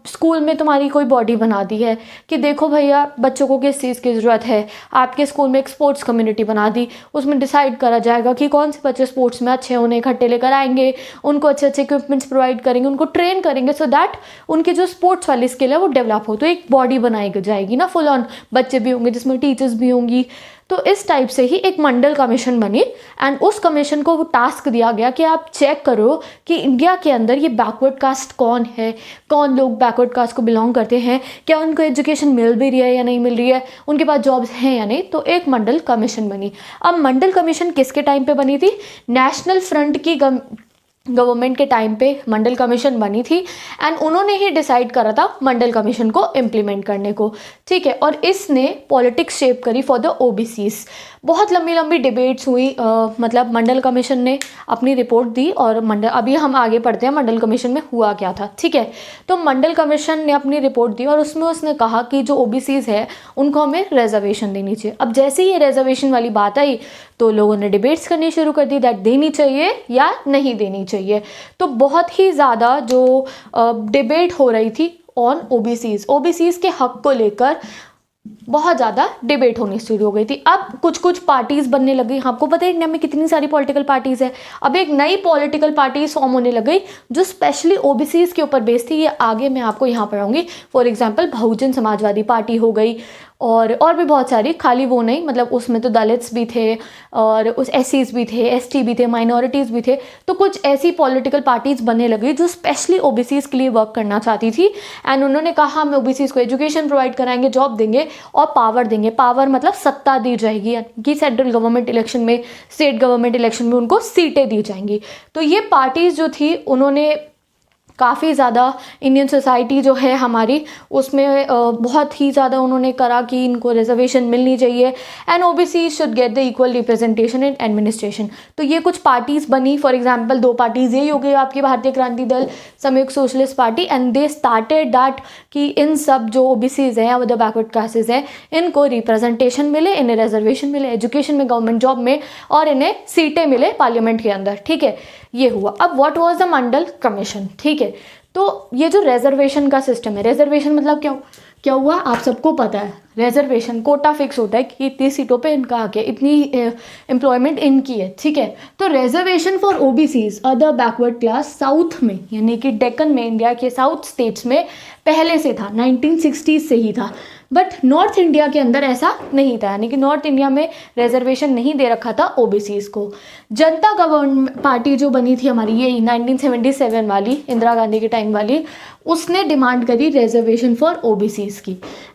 स्कूल में तुम्हारी कोई बॉडी बना दी है कि देखो भैया बच्चों को किस चीज़ की ज़रूरत है, आपके स्कूल में एक स्पोर्ट्स कम्युनिटी बना दी, उसमें डिसाइड करा जाएगा कि कौन से बच्चे स्पोर्ट्स में अच्छे होने इकट्ठे लेकर आएंगे, उनको अच्छे अच्छे इक्विपमेंट्स प्रोवाइड करेंगे, उनको ट्रेन करेंगे सो दैट उनकी जो स्पोर्ट्स वाली स्किल है वो डेवलप हो। तो एक बॉडी बनाई जाएगी ना, फुल ऑन बच्चे भी होंगे जिसमें टीचर्स भी होंगी। तो इस टाइप से ही एक मंडल कमीशन बनी एंड उस कमीशन को वो टास्क दिया गया कि आप चेक करो कि इंडिया के अंदर ये बैकवर्ड कास्ट कौन है, कौन लोग बैकवर्ड कास्ट को बिलोंग करते हैं, क्या उनको एजुकेशन मिल भी रही है या नहीं मिल रही है, उनके पास जॉब्स हैं या नहीं। तो एक मंडल कमीशन बनी। अब मंडल कमीशन किसके टाइम पे बनी थी? नेशनल फ्रंट की गवर्नमेंट के टाइम पे मंडल कमीशन बनी थी एंड उन्होंने ही डिसाइड करा था मंडल कमीशन को इम्प्लीमेंट करने को, ठीक है। और इसने पॉलिटिक्स शेप करी फॉर द ओबीसीज। बहुत लंबी लंबी डिबेट्स हुई, मतलब मंडल कमीशन ने अपनी रिपोर्ट दी और अभी हम आगे पढ़ते हैं मंडल कमीशन में हुआ क्या था, ठीक है। तो मंडल कमीशन ने अपनी रिपोर्ट दी और उसमें उसने कहा कि जो ओबीसीज है उनको हमें रिजर्वेशन देनी चाहिए। अब जैसे ही ये रिजर्वेशन वाली बात आई तो लोगों ने डिबेट्स करनी शुरू कर दी दैट देनी चाहिए या नहीं देनी चाहिए। तो बहुत ही ज़्यादा जो डिबेट हो रही थी ऑन ओबीसीज के हक को लेकर बहुत ज़्यादा डिबेट होनी शुरू हो गई थी। अब कुछ कुछ पार्टीज़ बनने लग गई। आपको पता है इंडिया में कितनी सारी पॉलिटिकल पार्टीज़ है। अब एक नई पॉलिटिकल पार्टी फॉर्म होने लग गई जो स्पेशली ओबीसीज के ऊपर बेस्ड थी। ये आगे मैं आपको यहाँ पढ़ाऊंगी। For example Bahujan Samajwadi party हो गई और भी बहुत सारी, खाली वो नहीं, मतलब उसमें तो दलित्स भी थे और उस एससीज भी थे, एसटी भी थे, माइनॉरिटीज़ भी थे। तो कुछ ऐसी पॉलिटिकल पार्टीज़ बनने लगी जो स्पेशली ओबीसीज के लिए वर्क करना चाहती थी एंड उन्होंने कहा हम ओबीसीज को एजुकेशन प्रोवाइड कराएंगे, जॉब देंगे और पावर देंगे। पावर मतलब सत्ता दी जाएगी कि सेंट्रल गवर्नमेंट इलेक्शन में, स्टेट गवर्नमेंट इलेक्शन में उनको सीटें दी जाएंगी। तो ये पार्टीज़ जो थी उन्होंने काफ़ी ज़्यादा इंडियन सोसाइटी जो है हमारी उसमें बहुत ही ज़्यादा उन्होंने करा कि इनको रिजर्वेशन मिलनी चाहिए and OBC should get the equal representation in administration. तो ये कुछ पार्टीज़ बनी। फॉर एग्जांपल 2 पार्टीज़ यही हो गई आपकी, भारतीय क्रांति दल, संयुक्त socialist party, and they started that कि इन सब जो ओबीसीज हैं और द बैकवर्ड क्लासेज हैं इनको रिप्रेजेंटेशन मिले, इन्हें रिजर्वेशन मिले एजुकेशन में, गवर्नमेंट जॉब में, और इन्हें सीटें मिले पार्लियामेंट के अंदर, ठीक है। ये हुआ। अब what was the Mandal commission, ठीक है। तो ये जो रिजर्वेशन का सिस्टम है, रिजर्वेशन मतलब क्या हुआ आप सबको पता है। रिजर्वेशन कोटा फिक्स होता है कि इतनी सीटों पे इनका आके इतनी एम्प्लॉयमेंट इनकी है, ठीक है। तो reservation for OBCs other backward class south में, यानी कि डेक्कन में, इंडिया के साउथ स्टेट्स में पहले से था, 1960s से ही था। बट नॉर्थ इंडिया के अंदर ऐसा नहीं था, यानी कि नॉर्थ इंडिया में रिजर्वेशन नहीं दे रखा था ओबीसीज को। जनता गवर्नमेंट पार्टी जो बनी थी हमारी, ये 1977 वाली, इंदिरा गांधी के टाइम वाली, उसने डिमांड करी रिजर्वेशन फॉर ओबीसीज की।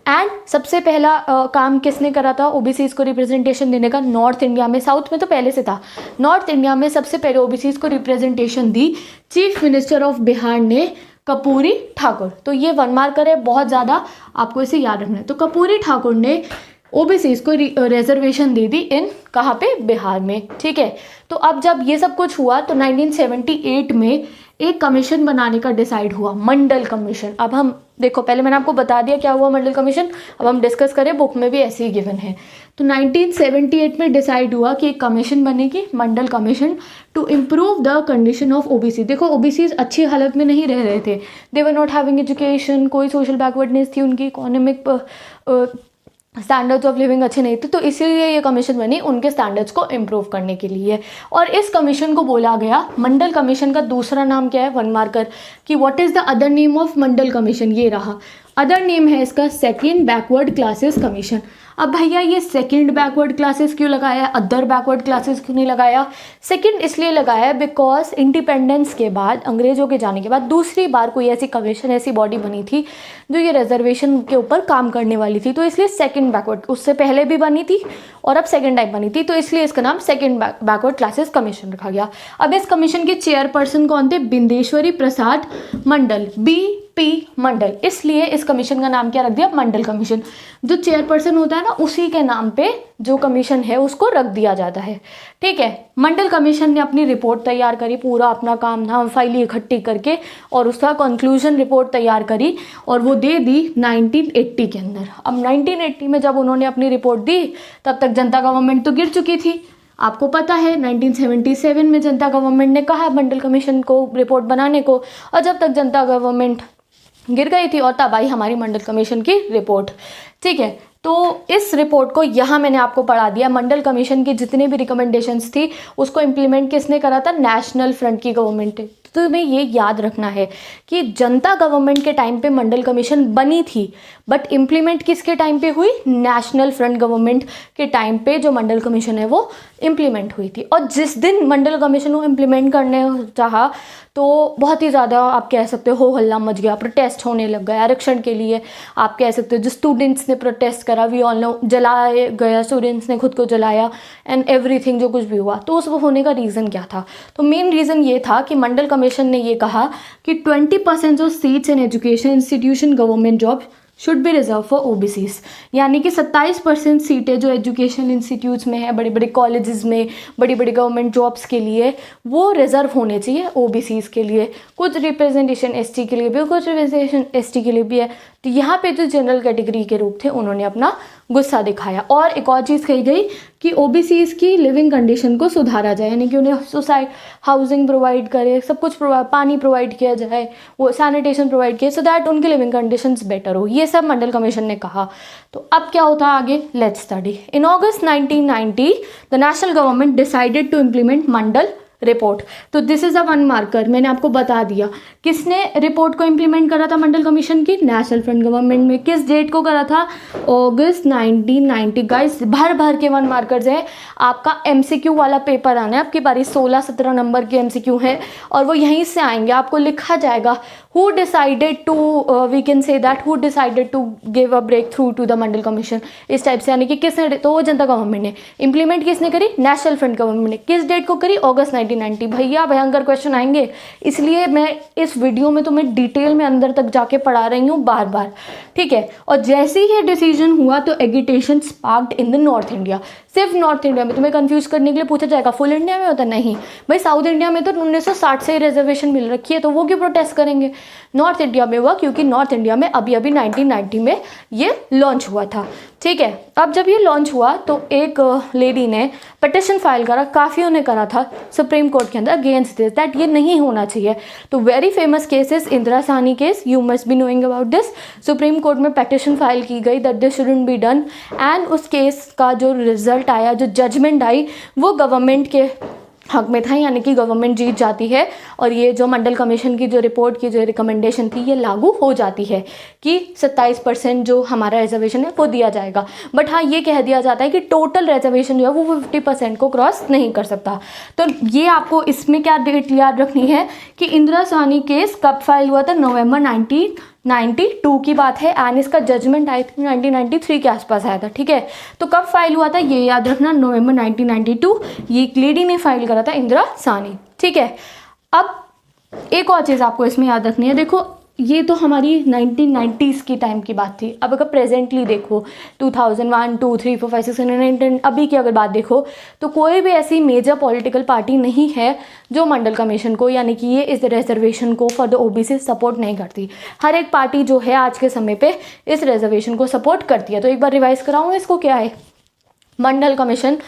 एंड सबसे पहला काम किसने करा था ओबीसीज को रिप्रेजेंटेशन देने का? नॉर्थ इंडिया में, साउथ में तो पहले से था, नॉर्थ इंडिया में सबसे पहले ओबीसीज को representation the chief minister of Bihar ने, कर्पूरी ठाकुर। तो ये वन मार्कर है, बहुत ज़्यादा आपको इसे याद रखना है। तो कर्पूरी ठाकुर ने ओबीसीज को रिजर्वेशन दे दी इन कहाँ पे? बिहार में, ठीक है। तो अब जब ये सब कुछ हुआ तो 1978 में एक कमीशन बनाने का डिसाइड हुआ, मंडल कमीशन। अब हम देखो, पहले मैंने आपको बता दिया क्या हुआ मंडल कमीशन, अब हम डिस्कस करें, बुक में भी ऐसे ही गिवन है। तो 1978 में डिसाइड हुआ कि एक कमीशन बनेगी, Mandal commission, to improve the condition of OBC. देखो ओबीसीज अच्छी हालत में नहीं रह रहे थे, they were not having education, कोई सोशल बैकवर्डनेस थी, उनकी इकोनॉमिक स्टैंडर्ड्स ऑफ लिविंग अच्छे नहीं थे, तो इसीलिए ये कमीशन बनी उनके स्टैंडर्ड्स को इम्प्रूव करने के लिए। और इस कमीशन को बोला गया मंडल कमीशन का दूसरा नाम क्या है, 1 मार्कर, कि what is the other name of Mandal commission, ये रहा। अदर नेम है इसका सेकेंड बैकवर्ड क्लासेस कमीशन। अब भैया ये सेकंड बैकवर्ड क्लासेस क्यों लगाया, अदर बैकवर्ड क्लासेस क्यों नहीं लगाया? सेकंड इसलिए लगाया बिकॉज इंडिपेंडेंस के बाद, अंग्रेजों के जाने के बाद दूसरी बार कोई ऐसी कमीशन, ऐसी बॉडी बनी थी जो ये रिजर्वेशन के ऊपर काम करने वाली थी, तो इसलिए सेकंड बैकवर्ड, उससे पहले भी बनी थी और अब सेकंड टाइम बनी थी, तो इसलिए इसका नाम सेकंड बैकवर्ड क्लासेस कमीशन रखा गया। अब इस कमीशन के चेयरपर्सन कौन थे? बिंदेश्वरी प्रसाद मंडल, BP मंडल, इसलिए इस कमीशन का नाम क्या रख दिया? मंडल कमीशन। जो चेयरपर्सन होता है ना, उसी के नाम पे जो कमीशन है उसको रख दिया जाता है, ठीक है। मंडल कमीशन ने अपनी रिपोर्ट तैयार करी, पूरा अपना काम धाम फाइलें इकट्ठी करके और उसका कंक्लूजन रिपोर्ट तैयार करी और वो दे दी 1980 के अंदर। अब 1980 में जब उन्होंने अपनी रिपोर्ट दी, तब तक जनता गवर्नमेंट तो गिर चुकी थी, आपको पता है 1977 में जनता गवर्नमेंट ने कहा मंडल कमीशन को रिपोर्ट बनाने को, और जब तक जनता गवर्नमेंट गिर गई थी और तब आई हमारी मंडल कमीशन की रिपोर्ट, ठीक है। तो इस रिपोर्ट को यहाँ मैंने आपको पढ़ा दिया। मंडल कमीशन की जितनी भी रिकमेंडेशंस थी उसको इम्प्लीमेंट किसने करा था? नेशनल फ्रंट की गवर्नमेंट। तो तुम्हें ये याद रखना है कि जनता गवर्नमेंट के टाइम पे मंडल कमीशन बनी थी, बट इम्प्लीमेंट किसके टाइम पे हुई? नेशनल फ्रंट गवर्नमेंट के टाइम पे जो मंडल कमीशन है वो इम्प्लीमेंट हुई थी। और जिस दिन मंडल कमीशन को इम्प्लीमेंट करने चाहा तो बहुत ही ज़्यादा आप कह सकते हो हल्ला मच गया, प्रोटेस्ट होने लग गया आरक्षण के लिए। आप कह सकते हो जो स्टूडेंट्स ने प्रोटेस्ट करा, वी ऑल नो, जलाया गया, स्टूडेंट्स ने खुद को जलाया एंड एवरीथिंग, जो कुछ भी हुआ। तो उस होने का रीज़न क्या था? तो मेन रीज़न ये था कि मंडल कमीशन ने ये कहा कि 20% of seats in education institution government job should be reserve for OBCs, यानी कि 27% सीटें जो एजुकेशन इंस्टीट्यूट्स में है, बड़े बड़े कॉलेजेस में, बड़ी बड़ी गवर्नमेंट जॉब्स के लिए, वो रिजर्व होने चाहिए ओबीसीज के लिए। कुछ रिप्रेजेंटेशन एसटी के लिए भी, कुछ रिप्रेजेंटेशन एसटी के लिए भी है। तो यहाँ पे जो जनरल कैटेगरी के रूप थे उन्होंने अपना गुस्सा दिखाया। और एक और चीज़ कही गई कि ओबीसीज की लिविंग कंडीशन को सुधारा जाए, यानी कि उन्हें हाउसिंग प्रोवाइड करे, सब कुछ पानी प्रोवाइड किया जाए, वो सैनिटेशन प्रोवाइड किया, सो दैट उनकी लिविंग कंडीशंस बेटर हो। ये सब मंडल कमीशन ने कहा। तो अब क्या होता है आगे, let's study. In August 1990 the national government decided to implement Mandal report. तो दिस इज अ 1 मार्कर, मैंने आपको बता दिया किसने रिपोर्ट को इम्प्लीमेंट करा था मंडल कमीशन की? नेशनल फ्रंट गवर्नमेंट में। किस डेट को करा था? अगस्त 1990। गाइस भर भर के 1 मार्कर्स है। आपका एमसीक्यू वाला पेपर आना है, आपकी बारी 16-17 नंबर के एमसीक्यू हैं और वो यहीं से आएंगे। आपको लिखा जाएगा who decided to we can say that who decided to give a breakthrough to the Mandal commission, इस टाइप से, यानी कि किसने, तो वो जनता गवर्नमेंट ने। इम्प्लीमेंट किसने करी? नेशनल फ्रंट गवर्नमेंट ने। किस डेट को करी? अगस्त 1990। भैया भयंकर क्वेश्चन आएंगे, इसलिए मैं इस वीडियो में तुम्हें डिटेल में अंदर तक जाके पढ़ा रही हूँ बार बार, ठीक है। और जैसे ही ये डिसीजन हुआ तो agitation sparked in the north India. सिर्फ नॉर्थ इंडिया में, तुम्हें कंफ्यूज करने के लिए पूछा जाएगा फुल इंडिया में होता? नहीं भाई, साउथ इंडिया में तो 1960 से ही रिजर्वेशन मिल रखी है, तो वो क्यों प्रोटेस्ट करेंगे? नॉर्थ इंडिया में हुआ क्योंकि नॉर्थ इंडिया में अभी 1990 में ये लॉन्च हुआ था, ठीक है। अब जब ये लॉन्च हुआ तो एक लेडी ने पिटिशन फाइल करा, काफ़ियों ने करा था सुप्रीम कोर्ट के अंदर अगेंस्ट दिस, दैट ये नहीं होना चाहिए। तो very famous cases, Indira Sahni case, you must be knowing about this. Supreme court में पिटिशन फाइल की गई that this shouldn't be done, and उस केस का जो रिजल्ट आया, जो जजमेंट आई, वो गवर्नमेंट के हक में था, यानी कि गवर्नमेंट जीत जाती है और ये जो मंडल कमीशन की जो रिपोर्ट की जो रिकमेंडेशन थी ये लागू हो जाती है कि 27% जो हमारा रिजर्वेशन है वो दिया जाएगा। बट हाँ, ये कह दिया जाता है कि टोटल रिजर्वेशन जो है वो 50% को क्रॉस नहीं कर सकता। तो ये आपको इसमें क्या डेट याद रखनी है कि इंदिरा साहनी केस कब फाइल हुआ था? नवंबर 1992 की बात है, एंड इसका जजमेंट आई थिंक 1993 के आसपास आया था, ठीक है। तो कब फाइल हुआ था ये याद रखना, नवंबर 1992। ये एक लेडी ने फाइल करा था, इंदिरा साहनी, ठीक है। अब एक और चीज़ आपको इसमें याद रखनी है, देखो ये तो हमारी 1990s की टाइम की बात थी। अब अगर प्रेजेंटली देखो 2001, 2, 3, 4, 5, 6, 7, 8, 9, 10 अभी की अगर बात देखो तो कोई भी ऐसी मेजर पॉलिटिकल पार्टी नहीं है जो मंडल कमीशन को यानी कि ये इस रिजर्वेशन को फॉर द ओबीसी सपोर्ट नहीं करती। हर एक पार्टी जो है आज के समय पे इस रिजर्वेशन को सपोर्ट करती है। तो एक बार रिवाइज कराऊँ इसको, क्या है मंडल कमीशन।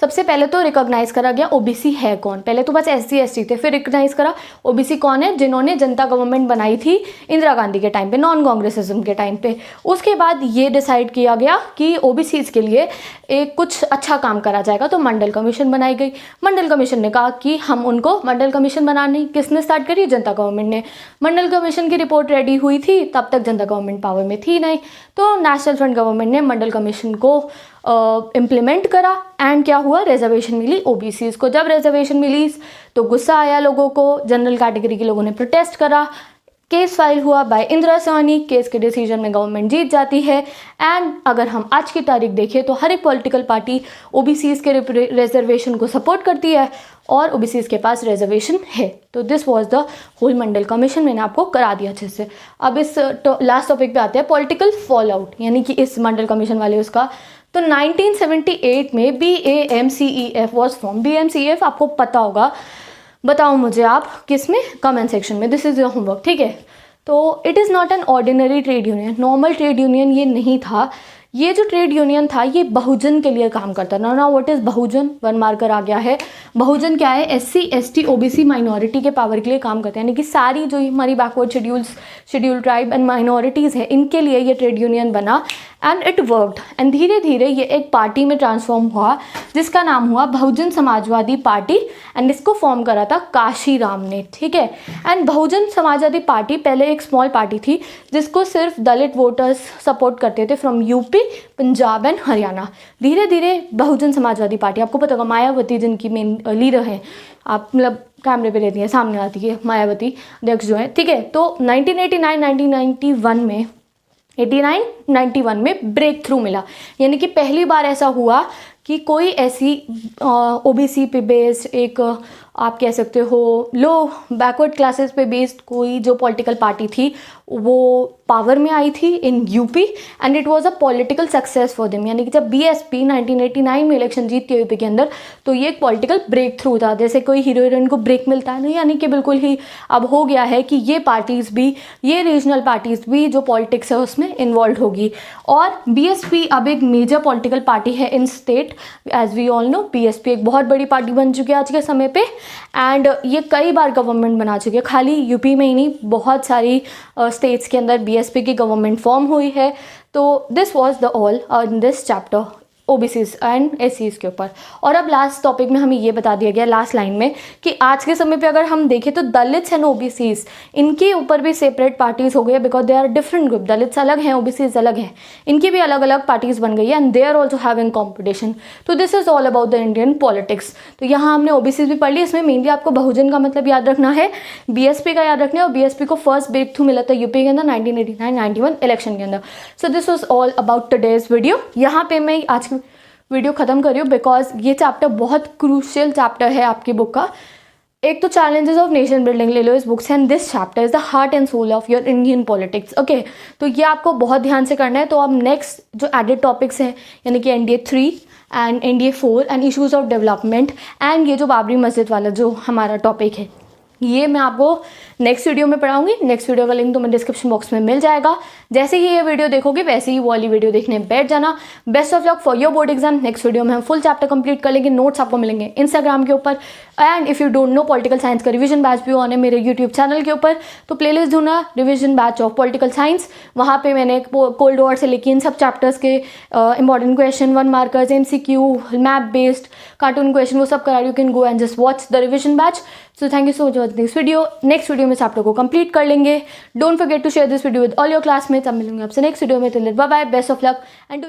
सबसे पहले तो रिकॉग्नाइज करा गया ओबीसी है कौन। पहले तो बस SC ST थे, फिर रिकॉग्नाइज करा ओबीसी कौन है, जिन्होंने जनता गवर्नमेंट बनाई थी इंदिरा गांधी के टाइम पे, नॉन कांग्रेसिज्म के टाइम पे। उसके बाद ये डिसाइड किया गया कि ओबीसीज के लिए एक कुछ अच्छा काम करा जाएगा, तो मंडल कमीशन बनाई गई। मंडल कमीशन ने कहा कि हम उनको मंडल कमीशन बनाने, किसने स्टार्ट करी, जनता गवर्नमेंट ने। मंडल कमीशन की रिपोर्ट रेडी हुई थी, तब तक जनता गवर्नमेंट पावर में थी नहीं, तो नेशनल फ्रंट गवर्नमेंट ने मंडल कमीशन को इम्प्लीमेंट करा। एंड क्या हुआ, रिजर्वेशन मिली ओबीसीज को। जब रिजर्वेशन मिली तो गुस्सा आया लोगों को, जनरल कैटेगरी के लोगों ने प्रोटेस्ट करा, केस फाइल हुआ बाय इंदिरा साहनी। केस के डिसीजन में गवर्नमेंट जीत जाती है। एंड अगर हम आज की तारीख देखें तो हर एक पॉलिटिकल पार्टी ओबीसीज के रिजर्वेशन को सपोर्ट करती है और ओबीसीज के पास रिजर्वेशन है। तो this was the whole Mandal commission, मैंने आपको करा दिया अच्छे से। अब इस लास्ट टॉपिक पे आते हैं, पॉलिटिकल फॉल आउट यानी कि इस मंडल कमीशन वाले उसका। तो 1978 में BAMCEF वॉज फॉर्म। BAMCEF आपको पता होगा, बताओ मुझे आप किस में, कमेंट सेक्शन में। दिस इज योर होमवर्क, ठीक है। तो it is not an ordinary trade union, normal trade union ये नहीं था। ये जो ट्रेड यूनियन था ये बहुजन के लिए काम करता था। ना व्हाट इज़ बहुजन, 1 मार्कर आ गया है। बहुजन क्या है, SC ST OBC माइनॉरिटी के पावर के लिए काम करते हैं, यानी कि सारी जो हमारी backward schedule tribe and minorities है इनके लिए ये ट्रेड यूनियन बना। एंड इट वर्कड एंड धीरे धीरे ये एक पार्टी में ट्रांसफॉर्म हुआ जिसका नाम हुआ बहुजन समाजवादी पार्टी। एंड इसको फॉर्म करा था काशीराम ने, ठीक है। एंड बहुजन समाजवादी पार्टी पहले एक स्मॉल पार्टी थी जिसको सिर्फ दलित वोटर्स सपोर्ट करते थे from UP, Punjab and Haryana. धीरे धीरे बहुजन समाजवादी पार्टी, आपको पता होगा मायावती जिनकी मेन लीडर है, आप मतलब कैमरे पे रहती है, सामने आती है मायावती अध्यक्ष जो है, ठीक है। तो 1989-1991 में 89-91 में ब्रेक थ्रू मिला, यानी कि पहली बार ऐसा हुआ कि कोई ऐसी ओबीसी पे बेस्ड एक आप कह सकते हो लो बैकवर्ड क्लासेस पे बेस्ड कोई जो पॉलिटिकल पार्टी थी वो पावर में आई थी in UP. And it was a political success for them, यानी कि जब बीएसपी 1989 में इलेक्शन जीतती है यूपी के अंदर तो ये एक पॉलिटिकल ब्रेक थ्रू था। जैसे कोई हीरो हीरोइन को ब्रेक मिलता है ना, यानी कि बिल्कुल ही अब हो गया है कि ये पार्टीज़ भी, ये रीजनल पार्टीज़ भी जो पॉलिटिक्स है उसमें इन्वॉल्व होगी। और बीएसपी अब एक मेजर पॉलिटिकल पार्टी है in state. As we all know BSP एक बहुत बड़ी पार्टी बन चुकी है आज के समय पे। एंड ये कई बार गवर्नमेंट बना चुकी है, खाली यूपी में ही नहीं, बहुत सारी स्टेट्स के अंदर बीएसपी की गवर्नमेंट फॉर्म हुई है। तो this was the all in this chapter OBCs and एससीज के ऊपर। और अब लास्ट टॉपिक में हमें ये बता दिया गया लास्ट लाइन में कि आज के समय पे अगर हम देखें तो दलित्स एंड ओबीसीज इनके ऊपर भी सेपरेट पार्टीज हो गई है, because they are different group. Dalits अलग हैं, ओबीसीज अलग हैं, इनकी भी अलग अलग पार्टीज बन गई है and they are also having competition. तो this is all about the Indian politics. तो यहाँ हमने ओबीसीज भी पढ़ ली, इसमें मेनली आपको बहुजन का मतलब याद रखना है, बीएसपी का याद रखना है, और बीएसपी को फर्स्ट ब्रेक थ्रू मिला था यूपी के अंदर 1989-91 इलेक्शन के अंदर। So this was all about today's video. यहाँ पे मैं आज की वीडियो ख़त्म करी हूँ बिकॉज ये चैप्टर बहुत क्रूशियल चैप्टर है आपकी बुक का। एक तो चैलेंजेस ऑफ नेशन बिल्डिंग ले लो इस बुक से, and this chapter is the heart and soul of your Indian politics. Okay, तो ये आपको बहुत ध्यान से करना है। तो अब नेक्स्ट जो एडेड टॉपिक्स हैं यानी कि NDA 3 and NDA 4 and issues of development and ये जो बाबरी मस्जिद वाला जो हमारा टॉपिक है ये मैं आपको नेक्स्ट वीडियो में पढ़ाऊंगी। नेक्स्ट वीडियो का लिंक तुम्हें डिस्क्रिप्शन बॉक्स में मिल जाएगा। जैसे ही ये वीडियो देखोगे वैसे ही वो वाली वीडियो देखने बैठ जाना। Best of luck for your board exam. Next video में हम फुल चैप्टर कंप्लीट कर लेंगे, नोट्स आपको मिलेंगे इंस्टाग्राम के ऊपर। And if you don't know political science का रिवीजन बैच भी ऑन है मेरे यूट्यूब चैनल के ऊपर, तो प्लेलिस्ट ढूंढना revision batch of political science. वहाँ पे मैंने कोल्ड वॉर से लेके इन सब चैप्टर्स के important question, 1 markers, MCQ, map based, cartoon question, वो सब करा रही। You can go and just watch the revision batch. So thank you so much for this video. Next video में चैप्टर को कंप्लीट कर लेंगे। Don't forget to share this video with all your classmates. अब मिलूंगी आपसे next video में। Till then bye bye, best of luck and do